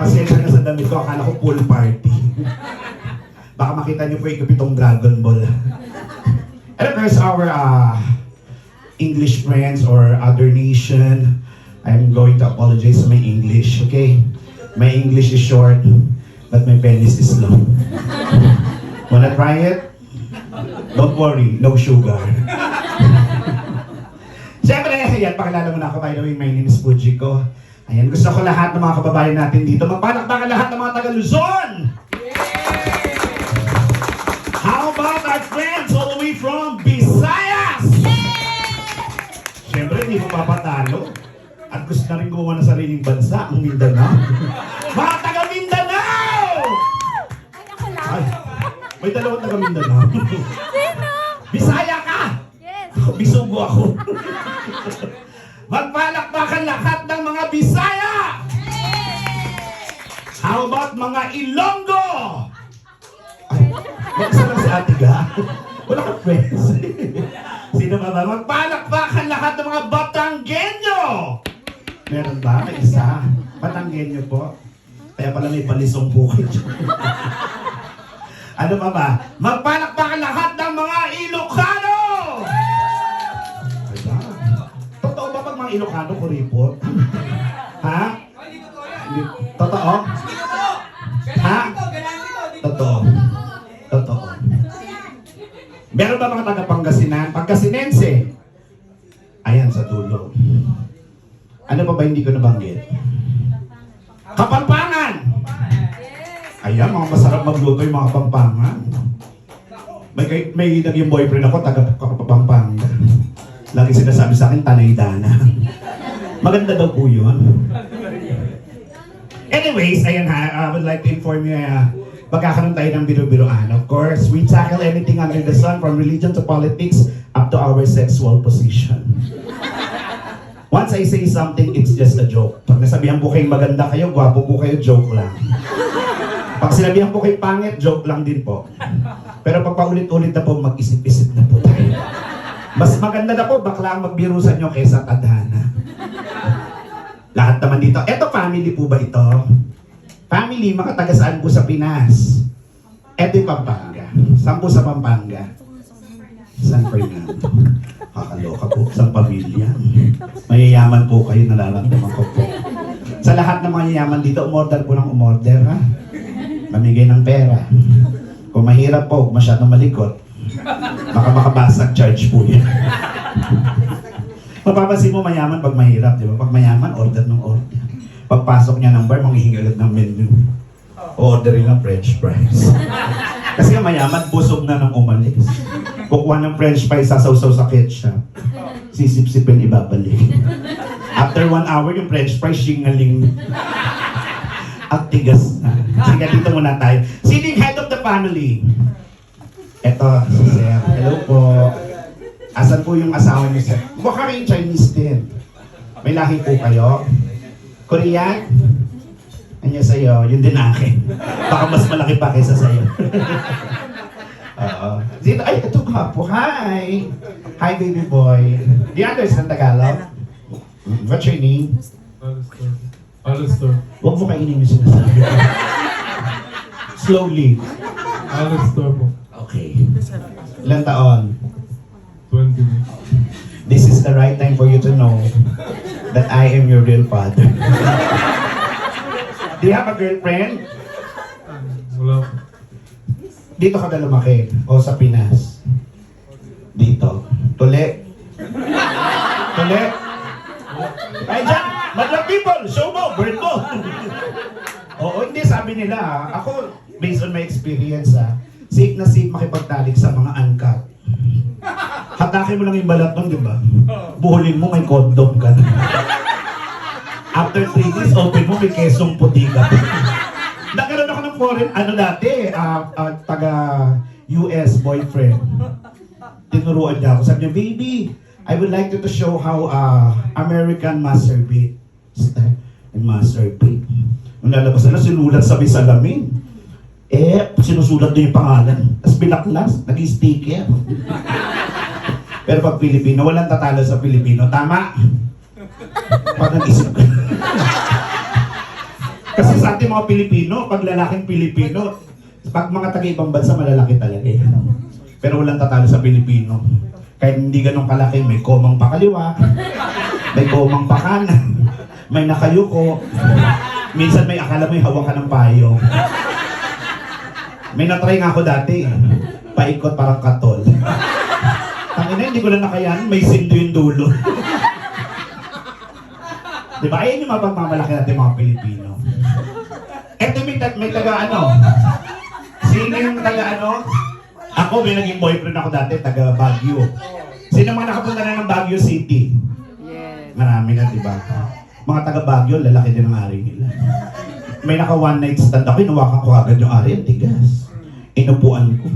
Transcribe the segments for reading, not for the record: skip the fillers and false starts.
pasensya na sa damit ko, akala ko pool party. Baka makita niyo po yung kapitong Dragon Ball. And of course, our English friends or other nation, I'm going to apologize for my English, okay? My English is short, but my penis is long. Wanna try it? Don't worry, no sugar. Siyempre, ayan, pakilala mo na ako. By the way, my name is Fujiko. Ayan, gusto ko lahat ng mga kababayan natin dito. Magpalakpakan lahat ng mga taga Luzon! How about our friends all the way from Visayas? Siyempre, hindi ko papatalo. At gusto na rin gumawa ng sariling bansa, ang Mindanao. Mga taga Mindanao! Ay, may dalawang taga Mindanao. Sino? Bisaya ka! Yes. Ako, bisugo ako. Magpalakpakan lahat ng mga Bisaya! How about mga Ilonggo? Ay, mag-isa lang si Ate Ga. Wala ka friends. Sino ba ba? Magpalakpakan lahat ng mga Batanggenyo! Meron ba? May isa. Batanggenyo po. Kaya pala may palisong bukid. Ano pa ba? Magpalakpakan lahat ng mga Ilocano! Totoo ba pag mga Ilocano kuripot? Ha? Totoo? Ha? Totoo. Totoo. Meron ba mga taga-Pangasinan? Pangasinense? Ayan sa dulo. Ano pa ba hindi ko nabanggit? Kapampangan! Ayan, mga masarap magluto yung mga Kapampangan. May naging boyfriend ako, taga-Kapampangan. Lagi sinasabi sa akin, Tanay Dana. Maganda daw po yun. Anyways, ayan ha, I would like to inform you, magkakaroon tayo ng biro-biroan. Of course, we tackle anything under the sun, from religion to politics, up to our sexual position. Once I say something, it's just a joke. Pag nasabihan po kayo maganda kayo, gwapo po kayo, joke lang. Pag sinabihan po kayo pangit, joke lang din po. Pero pag paulit-ulit na po, mag-isip-isip na po tayo. Mas maganda na po, bakla ang magbirusan nyo kaysa tadhana. Lahat naman dito. Eto, family po ba ito? Family, mga taga-saan po sa Pinas? Eto yung Pampanga. Saan po sa Pampanga? San Fernando. Kakaloka po. Sa pamilya. Mayayaman po kayo, nararamdaman ko po. Sa lahat ng mga yayaman dito, umorder po ng umorder, ha? Mamigay ng pera. Kung mahirap po, masyadong malikot, baka makabasag charge po yan. Mapapansin mo mayaman pag mahirap, di ba? Pag mayaman, order ng order. Pagpasok niya ng bar, manghihingi agad ng menu. Orderin ng french fries. Kasi nga mayaman, busog na nang umalis. Kukuha ng french fries, sasawsaw sa ketchup. Sisip-sipin, ibabalik. After 1 hour, yung french fries, singaling. At tigas na. Sige, dito muna tayo. Sitting head of the family. Eto, si Sir. Hello po. Asan po yung asawa niyo, Sir? Mukha kayong Chinese din. May lahi po kayo? Korean? Anya sa'yo, yun din akin. Baka mas malaki pa kaysa sa'yo. Oo. Dito, ay, ito ka po. Hi! Hi, baby boy. Do you understand Tagalog? What's your name? Alistair. Huwag mo kainin yung sinasabi. Slowly. Alistair po. Okay. Ilang taon? 20. This is the right time for you to know that I am your real father. Do you have a girlfriend? Wala po. Dito ka na lumaki o sa Pinas? Dito. Tuli. Tuli. Ay, dyan! Madlang people! Show mo! Bird mo! Oo, hindi. Sabi nila, ako, based on my experience, safe na safe makipagtalik sa mga uncut. Hatakin mo lang yung balat nun, di ba? Buhulin mo, may condom ka na. After 3 days, open mo, may kesong puti ka. Nagkaroon ako ng foreign, dati, taga US boyfriend. Tinuruan niya ako. Sabi niya, baby, I would like you to show how American masturbate. Masturbate. Nung lalabas na, sinulat sa may salamin. Sinusulat doon yung pangalan. Tapos binaklas, naging sticker. Pero pag Pilipino, walang tatalo sa Pilipino. Tama? Pag nag-isip ka. Kasi sa ating mga Pilipino, pag lalaking Pilipino, pag mga taga-ibang bansa, malalaki talaga eh. Pero walang tatalo sa Pilipino. Kahit hindi ganun kalaki, may komang pakaliwa, may komang pakanan, may nakayuko. Minsan may akala mo hawak ka ng payo. May natry nga ako dati. Paikot parang katol. Tangina, hindi ko na nakayan. May sindo yung dulo. Diba? Ayan yung mapagmamalaki natin mga Pilipino. Eto may taga ano? Sino yung taga ano? Ako, may naging boyfriend ako dati, taga Baguio. Sino mga nakapunta na ng Baguio City? Yes. Marami na, diba? Mga taga Baguio, lalaki din ang ari nila. May naka one night stand ako, inuwakan ko agad yung ari, ang tigas. Inupuan ko.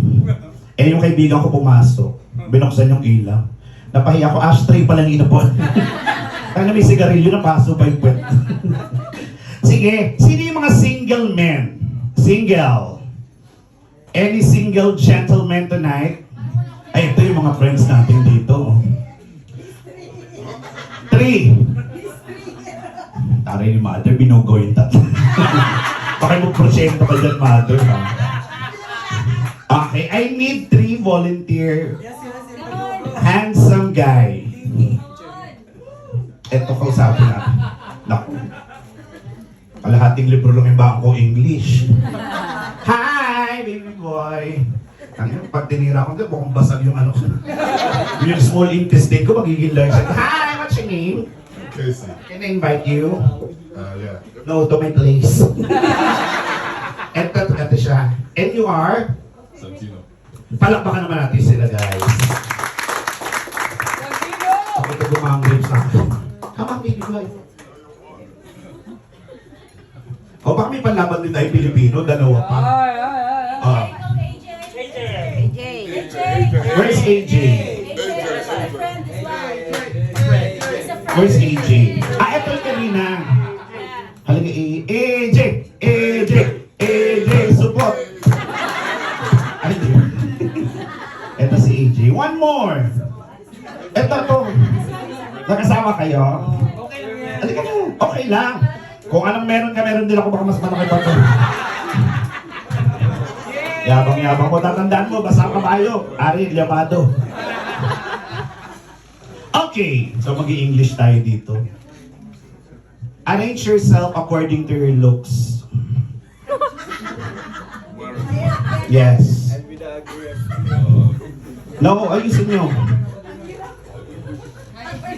Eh yung kaibigan ko pumasok, binuksan yung ilaw. Napahiya ko, ashtray pa lang inupuan. Kaya na may sigarilyo na paso pa yung puwet. Sige, sino yung mga single men? Single. Any single gentleman tonight? Ay, ito yung mga friends natin dito. 3. Taray ni Mother, binugo yung tatlo. Baka mag-prosyento ka dyan, Mother, ha? Okay, I need 3 volunteer handsome guy. Ito kausapin natin. Naku. Kalahating libro lang yung bangko English. Hi, baby boy. Pag tinira ko, mukhang basag yung ano ko. Yung small intestine ko, magiging large. Hi, what's your name? Casey. Can I invite you? Yeah. No, to my place. Ito siya. And you are? Santino. Palakpakan naman natin sila, guys. Ako ito gumangrip sa akin. Come on, baby boy. O, baka may panlaban din tayo Pilipino, dalawa pa. Ah. Where's AJ? Where's AJ? Ito yung kanina. Halaga AJ! AJ! AJ! Support! Ay, di. Ito si AJ. One more! Ito to. Nakasama kayo? Halika nyo. Okay lang. Kung anong meron ka, meron din ako. Baka mas malaki pa to. Yabang-yabang mo. Tatandaan mo, basta ang kabayo. Ari, Llamado. Okay. So, mag-i-English tayo dito. Arrange yourself according to your looks. Yes. No, ayusin nyo.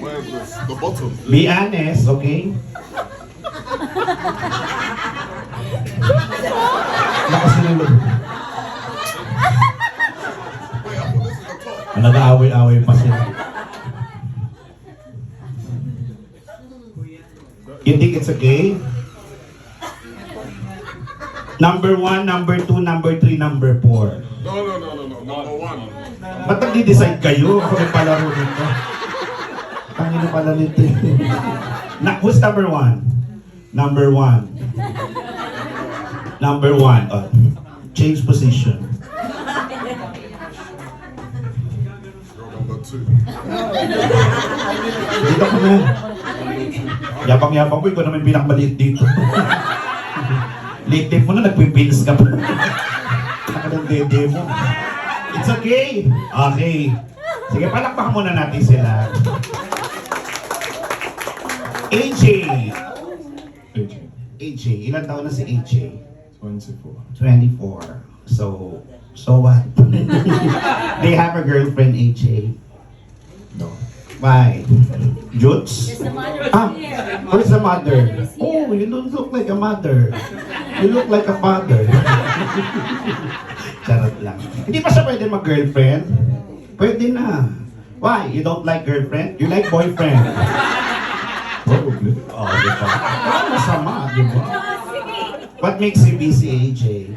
Where is this? The bottom. Be honest, okay? Lakas na ng loob. Wait, I thought this is the top. Nag-aaway-aaway pa sila. You think it's okay? Number 1, number 2, number 3, number 4. No. Number 1. Ba't nag-decide kayo? Ako may palaro nito. Pangino pala nito. Who's number 1? Number 1. Number 1. Oh. Change position. You're number 2. Dito ko na. Yabang-yabang ko, ikaw naman pinakamaliit dito. Late mo na, nagpipins ka pa. Nakadang dede mo. It's okay. Okay. Sige, palakpakan muna natin sila. AJ. AJ. Ilan taon na si AJ? 24. 24. So what? They have a girlfriend, AJ? No. Why? Jutes? The mother Ah, is here. where's the mother? Mother is here. Oh, you don't look like a mother. You look like a father. Charot lang. Hindi pa siya pwede mag-girlfriend? Pwede na. Why? You don't like girlfriend? You like boyfriend? Probably. Oh, di ba? Wala masama, di ba? What makes you busy, AJ?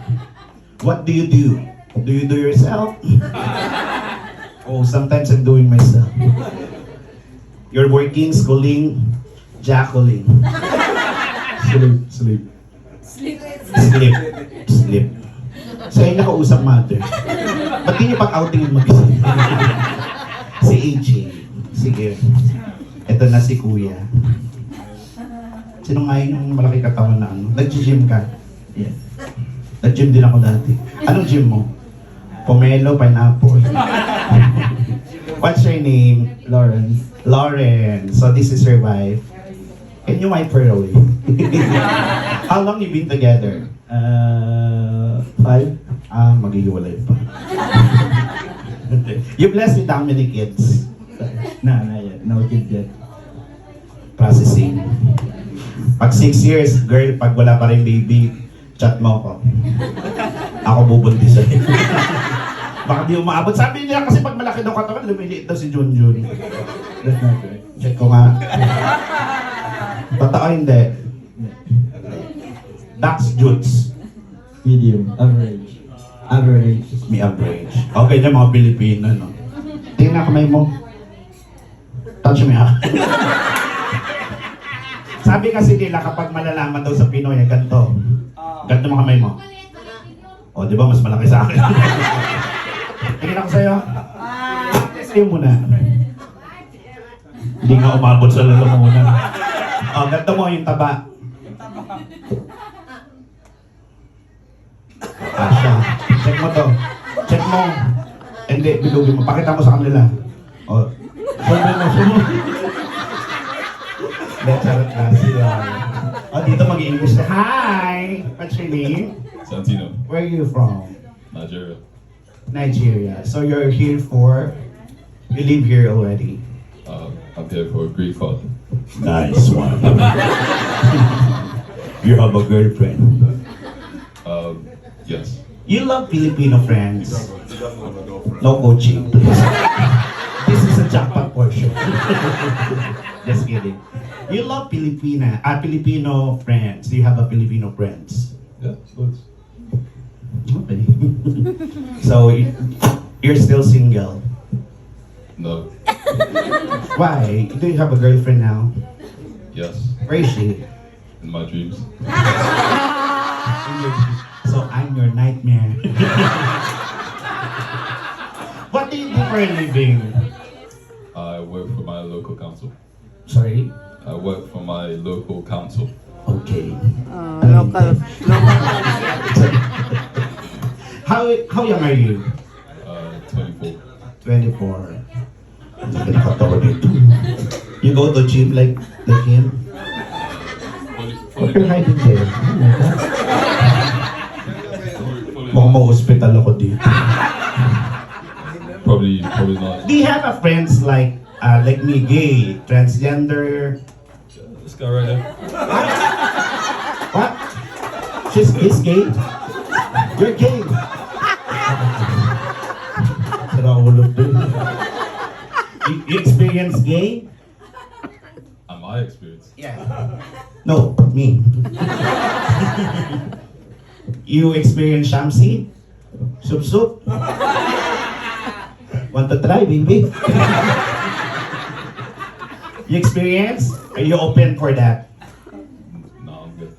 What do you do? Do you do yourself? Oh, sometimes I'm doing myself. You're working, schooling, jackoling. Sleep. Sleep. Sleep. So, yung nakausap mother. Ba't di niyo pag-outing yung mag-isip? Si AJ. Sige. Ito na si Kuya. Sinungaling yung malaki katawan na ano. Nag-gym ka? Yes. Nag-gym din ako dati. Anong gym mo? Pomelo, pineapple. What's your name? Lawrence. Lauren. So this is your wife. Can you wipe her away? How long you been together? 5. Maghihiwalay pa. You blessed with how many kids? Not yet. No kids yet. Processing. Pag 6 years, girl, pag wala pa rin baby, chat mo ako. Ako bubuntis sa'yo. Baka di umaabot. Sabi niya kasi pag malaki daw katawan, lumiliit daw si Junjun. That's not right. Check ko nga. Totoo hindi. Dax Jutes. Medium. Average. Average. May average. Okay na mga Pilipino, no? Tingnan kamay mo. Touch me, ha? Sabi kasi nila kapag malalaman daw sa Pinoy, ganito. Ganito mga kamay mo. O, di ba? Mas malaki sa akin. Tingnan ako sa'yo. Sa'yo muna. Hindi nga umabot sa lalamunan. O, ganito mo yung taba. Asya. Check mo to. Check mo. Hindi, bilugin mo. Pakita mo sa kanila. O. Sabi mo, sumo. Let's have a class. O, dito mag-English na. Hi! What's your name? Santino, Where are you from? Nigeria. Nigeria. So you're here for... You live here already? I'm here for a green card. Nice one. You have a girlfriend. Yes. You love Filipino friends. He doesn't have a girlfriend. No coaching, please. This is a jackpot portion. Just kidding. You love Filipino friends. Do you have a Filipino friends? Yeah, looks. Okay. So, you're still single. No. Why? Do you have a girlfriend now? Yes. Where is she? In my dreams. So, I'm your nightmare. What do you do for a living? I work for my local council. Sorry? I work for my local council. Okay. Local. How young are you? 24. 24. Ang sabi nakatawa dito. You go to gym like him? What you're hiding there? Oh my God. Mukhang ma-hospital ako dito. Probably not. Do you have a friends like me, gay, transgender? This guy right here. What? He's gay? You're gay. Sira ulo to. You experience gay? Am I experienced? Yeah. No, me. You experience Shamsi? Sup sup? Want to try, baby? You experience? Are you open for that? No, I'm good.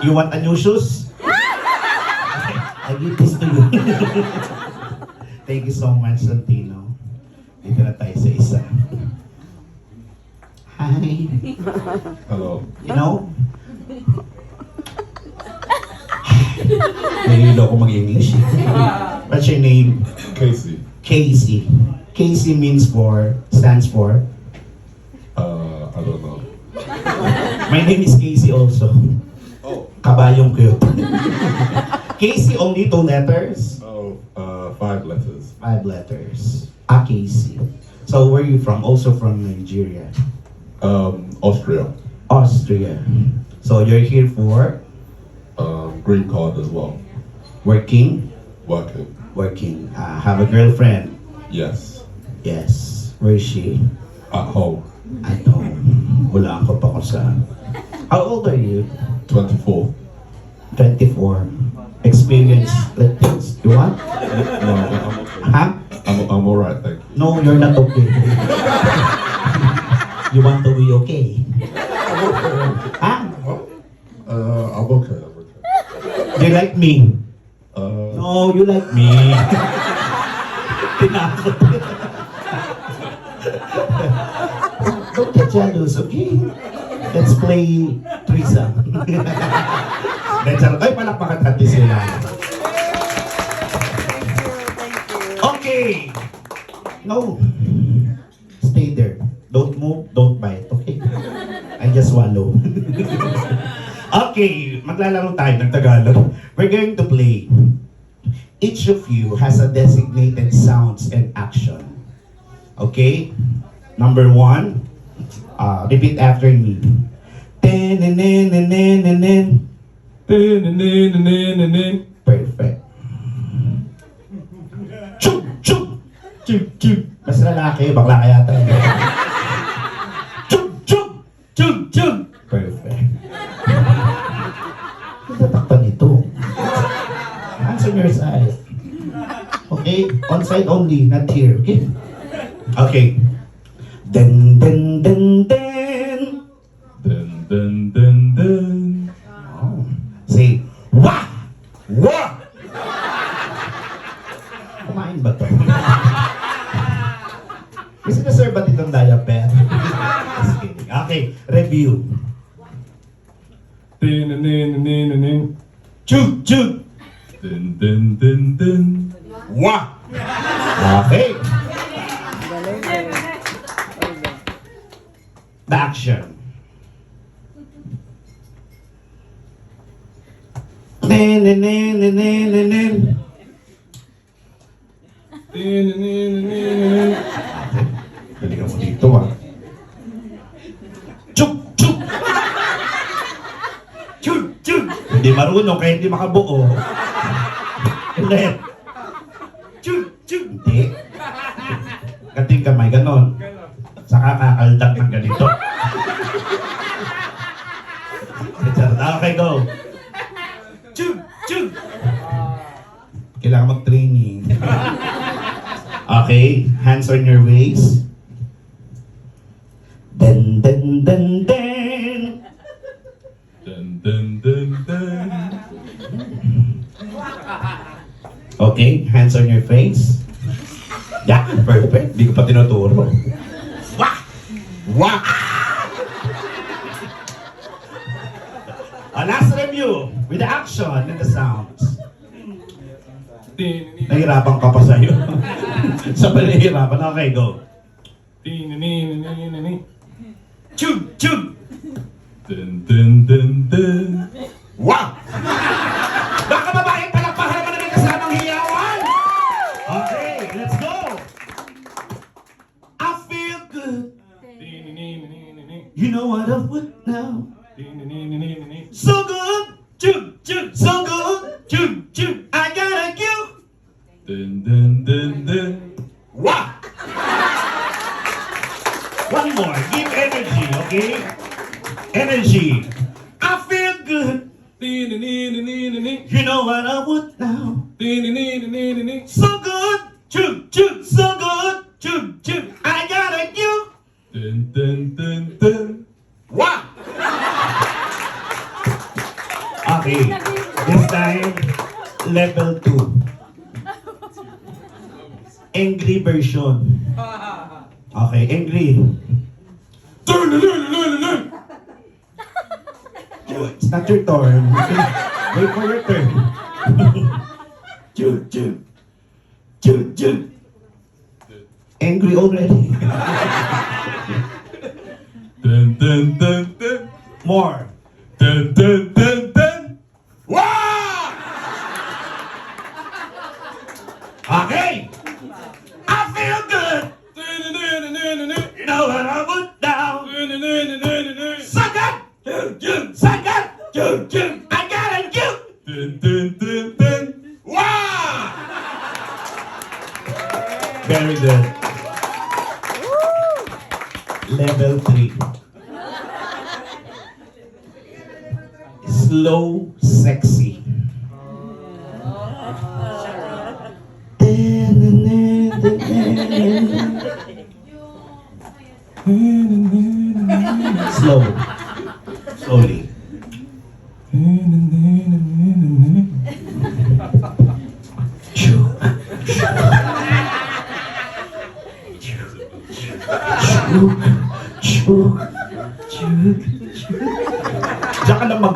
You want a new shoes? I give this to you. Thank you so much, Santino. Dito na tayo sa isa. Hi. Hello. You know? Nahihilo ako mag-English. What's your name? Casey. Casey. Casey stands for? I don't know. My name is Casey also. Oh, Kabayong cute. Casey, only 2 letters? 5 letters. 5 letters. Casey. So where are you from? Also from Nigeria. Austria. Austria. So you're here for Green card as well. working? Working. Working. Have a girlfriend? Yes. Yes. Where is she? At home. At home. Wala ako pa ko sa... How old are you? 24. 24. Experience like this. You want? No, Huh? I'm alright, thank you. No, you're not okay. You want to be okay? Huh? I'm okay. I'm okay. Do you like me? Uh, No, you like me. Tinakot. Don't get jealous, okay? Let's play threesome. Then charot. Ay, palakpakan natin sila. Okay. No. Stay there. Don't move, don't bite, okay? I just swallow. Okay, maglalaro tayo ng Tagalog. We're going to play. Each of you has a designated sounds and action. Okay? Number 1, repeat after me. Ten-nen-nen-nen-nen-nen. Perfect. Chug! Chug! Chug! Chug! Mas lalaki, bakla kaya tayo. Chug! Chug! Chug! Chug! Perfect. Tatakpan ito. Hands on your side. Okay? On side only, not here. Okay? Okay. Den, den, den, den. Dun, dun, dun, dun. Oh. Say, wah! Wah! Kumain ba to? Kasi na-serve ba itong diaper? Just kidding. Okay, review. Chug! Chug! Dun, dun, dun, dun. Wah! Okay. The action. Nen, nen, nen, nen, nen, nen. Dali ka mo dito ah. Chug! Chug! Chug! Chug! Hindi marunong kaya hindi makabuo. Ulit. Chug! Chug! Hindi. Kating kamay, ganon. Saka kakaldag ng ganito. Okay, go. Chug! Chug! Kailangan mag-training. Okay, hands on your waist. Den, den, den, den. Dun, dun, dun, dun. Okay, hands on your face. Yeah, perfect. Di ko pa tinuturo. Wah! Wah! Last review with the action and the sounds. Nahirapan ka pa sa'yo. Sa pa nahirapan. Okay, go. Chug! Chug! Dun, dun, dun, dun. Wow! Baka babaeng palakpakan naman na may kasamang hiyawan! Okay, let's go! I feel good. You know what I would now. So good! Chug! Chug! So good! Chug! Chug! I gotta you! Dun, dun, dun, dun. Wow! One more. Give energy, okay? Energy. I feel good. You know what I would now. So good. Chug, chug, so good. Chug, chug. I got a you. Dun, dun, dun, dun. Wow! Okay. This time, level 2. Angry version. Okay, angry. It's not your turn. Wait for your turn. Chug, chug. Chug, chug. Angry already. Dun, dun, dun, dun. More. Dun, dun, dun, dun. Wow! Okay. I feel good. You know what I would now. Sagat. Chug, chug. Sagat. Chug, chug. I got a you. Dun, dun, dun, dun. Wow! Very good. Level 3. Slow, sexy. Slow. Slowly. Chug. Chug. Chug. Chug.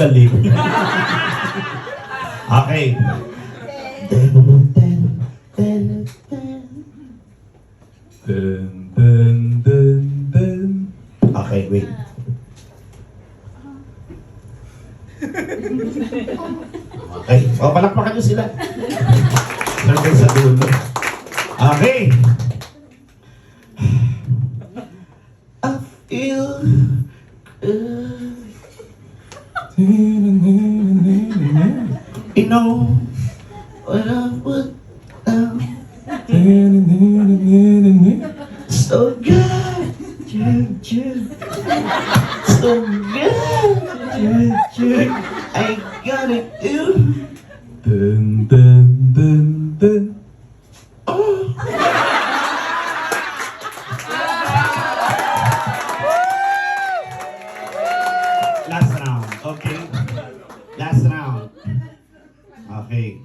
galing. Okay. Dun, dun, dun, dun. Okay, wait. Okay. O, palakpakan nyo sila. Circle sa dulo. Okay. I feel good. You know what I would so good. So good. I gotta do. Dun, dun, dun, dun. Last round, okay? Last round. Okay.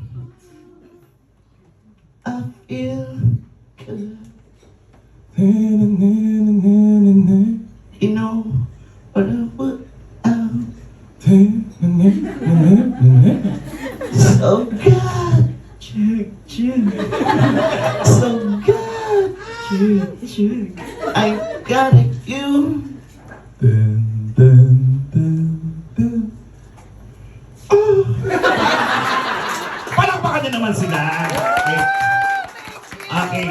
I feel good. You know what I would so good. So good. I gotta you. Dun, dun, dun, dun. Palakpakan niyo naman sila. Okay. Okay.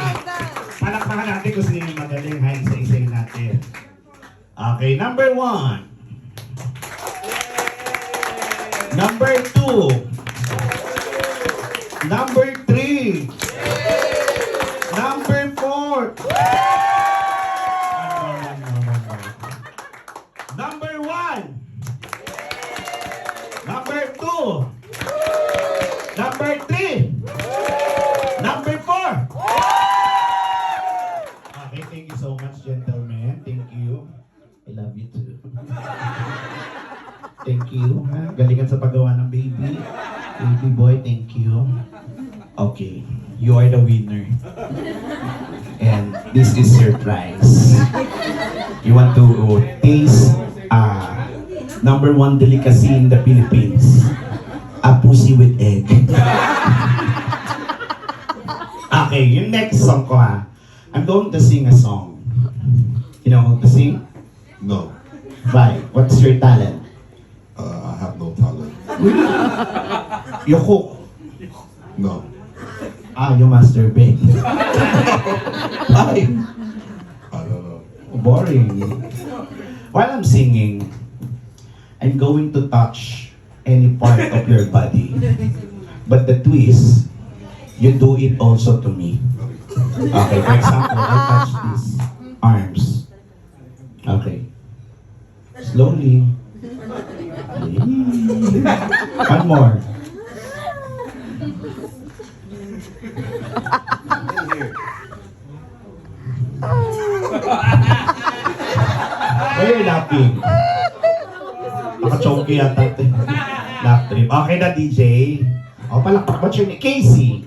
Palakpakan natin kung sino yung magaling. Ha, isa-isay natin. Okay, number 1. Number 2. Number 3. Number 4. Number 1. Number 2. Number 3. Number 4. Okay, thank you so much, gentlemen. Thank you. I love you too. Thank you. Ha? Galingan sa paggawa ng baby. Baby boy, thank you. Okay, you are the winner. And this is your prize. You want to taste number 1 delicacy in the Philippines. A pussy with egg. Okay, yung next song ko ha. I'm going to sing a song. You know how to sing? No, Right. What's your talent? I have no talent. You cook. No, You masturbate. Ay, I don't know. boring. While I'm singing, I'm going to touch any part of your body. But the twist, you do it also to me. Okay, for example, I touch these arms. Okay. Slowly. One more. Why are you laughing? Naka-chonky yata. Laugh trip. Okay na, DJ. O, palakpak. What's your name? Casey.